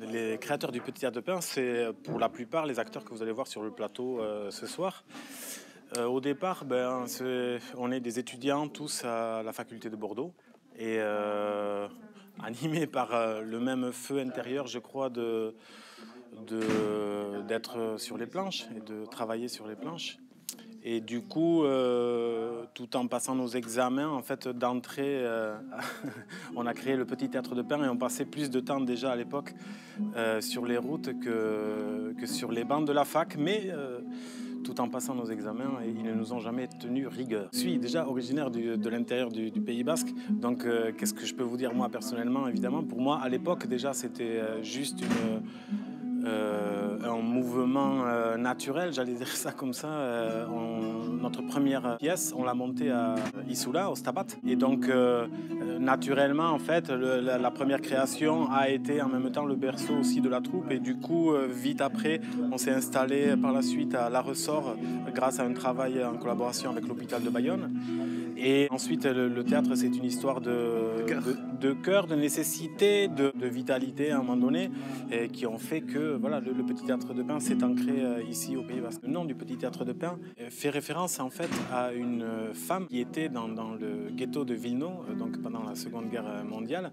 Les créateurs du Petit Théâtre de Pin, c'est pour la plupart les acteurs que vous allez voir sur le plateau ce soir. Au départ, on est des étudiants tous à la faculté de Bordeaux et animés par le même feu intérieur, je crois, d'être sur les planches et de travailler sur les planches. Et du coup, tout en passant nos examens, en fait, d'entrée, on a créé le Petit Théâtre de Pin et on passait plus de temps déjà à l'époque sur les routes que sur les bancs de la fac, mais tout en passant nos examens, et ils ne nous ont jamais tenu rigueur. Je suis déjà originaire de l'intérieur du Pays Basque, donc qu'est-ce que je peux vous dire moi personnellement, évidemment. Pour moi, à l'époque, déjà, c'était juste un mouvement naturel, j'allais dire ça comme ça. Notre première pièce, on l'a montée à Issoula, au Stabat. Et donc, naturellement, en fait, la première création a été en même temps le berceau aussi de la troupe. Et du coup, vite après, on s'est installé par la suite à La Ressort grâce à un travail en collaboration avec l'hôpital de Bayonne. Et ensuite, le théâtre, c'est une histoire de cœur, de nécessité, de vitalité à un moment donné, et qui ont fait que voilà, le Petit Théâtre de Pin s'est ancré ici au Pays Basque. Le nom du Petit Théâtre de Pin fait référence en fait à une femme qui était dans le ghetto de Wilno, donc pendant la Seconde Guerre mondiale,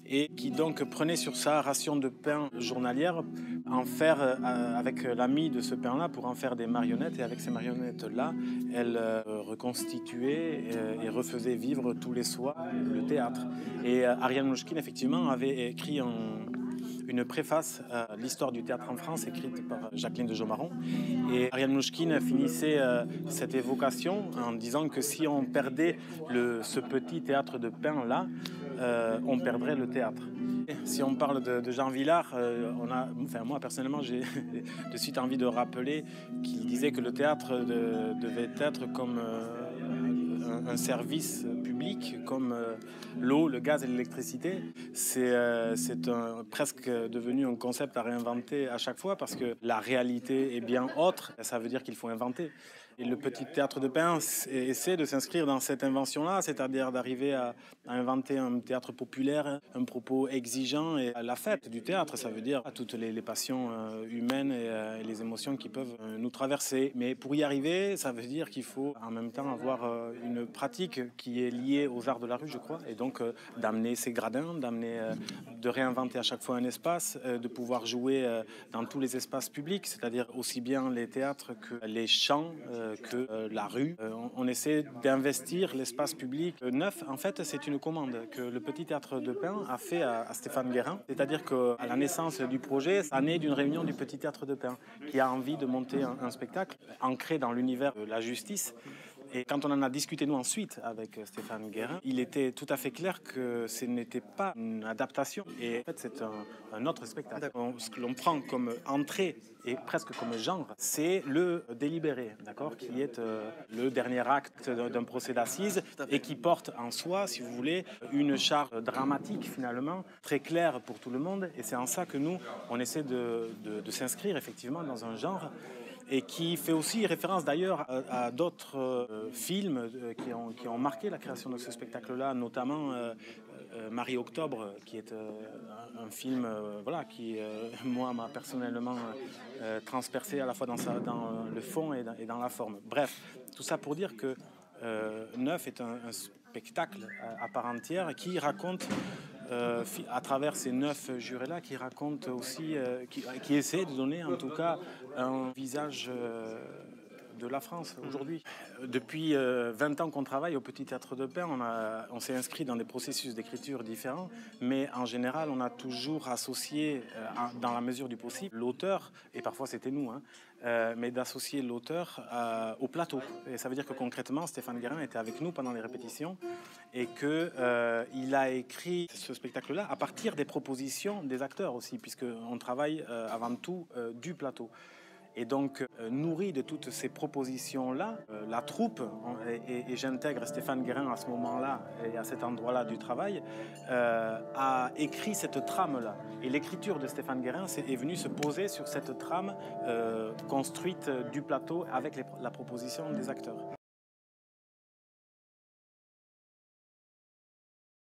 et qui donc prenait sur sa ration de pain journalière en faire avec la mie de ce pain-là pour en faire des marionnettes. Et avec ces marionnettes-là, elle reconstituait et refaisait vivre tous les soirs le théâtre. Et Ariane Mnouchkine, effectivement, avait écrit une préface à l'histoire du théâtre en France, écrite par Jacqueline de Jomaron. Et Ariane Mnouchkine finissait cette évocation en disant que si on perdait ce petit théâtre de Pin-là, on perdrait le théâtre. Si on parle de Jean Vilar, moi personnellement, j'ai de suite envie de rappeler qu'il disait que le théâtre devait être comme un service public, comme l'eau, le gaz et l'électricité. C'est presque devenu un concept à réinventer à chaque fois parce que la réalité est bien autre. Ça veut dire qu'il faut inventer. Et le Petit Théâtre de Pin essaie de s'inscrire dans cette invention-là, c'est-à-dire d'arriver à inventer un théâtre populaire, un propos exigeant et la fête du théâtre. Ça veut dire à toutes les passions humaines et les émotions qui peuvent nous traverser. Mais pour y arriver, ça veut dire qu'il faut en même temps avoir une pratique qui est liée aux arts de la rue, je crois, et donc d'amener ses gradins, de réinventer à chaque fois un espace, de pouvoir jouer dans tous les espaces publics, c'est-à-dire aussi bien les théâtres que les champs, que la rue. On essaie d'investir l'espace public neuf. En fait, c'est une commande que le Petit Théâtre de Pin a fait à Stéphane Guérin, c'est-à-dire qu'à la naissance du projet, ça naît d'une réunion du Petit Théâtre de Pin qui a envie de monter un spectacle ancré dans l'univers de la justice. Et quand on en a discuté, nous, ensuite, avec Stéphane Guérin, il était tout à fait clair que ce n'était pas une adaptation. Et en fait, c'est un autre spectacle. Ce que l'on prend comme entrée et presque comme genre, c'est le délibéré, d'accord, qui est le dernier acte d'un procès d'assises et qui porte en soi, si vous voulez, une charge dramatique, finalement, très claire pour tout le monde. Et c'est en ça que nous, on essaie de s'inscrire, effectivement, dans un genre et qui fait aussi référence d'ailleurs à d'autres films qui ont marqué la création de ce spectacle-là, notamment Marie-Octobre, qui est un film qui, moi, m'a personnellement transpercé à la fois dans le fond et dans la forme. Bref, tout ça pour dire que Neuf est un spectacle à part entière qui raconte à travers ces 9 jurés-là, qui racontent aussi, qui essaient de donner en tout cas un visage de la France aujourd'hui. Depuis 20 ans qu'on travaille au Petit Théâtre de Pin, on s'est inscrit dans des processus d'écriture différents, mais en général, on a toujours associé, dans la mesure du possible, l'auteur, et parfois c'était nous, mais d'associer l'auteur au plateau. Et ça veut dire que concrètement, Stéphane Guérin était avec nous pendant les répétitions et qu'il a écrit ce spectacle-là à partir des propositions des acteurs aussi, puisqu'on travaille avant tout du plateau. Et donc, nourri de toutes ces propositions-là, la troupe, et j'intègre Stéphane Guérin à ce moment-là et à cet endroit-là du travail, a écrit cette trame-là. Et l'écriture de Stéphane Guérin est venue se poser sur cette trame construite du plateau avec la proposition des acteurs.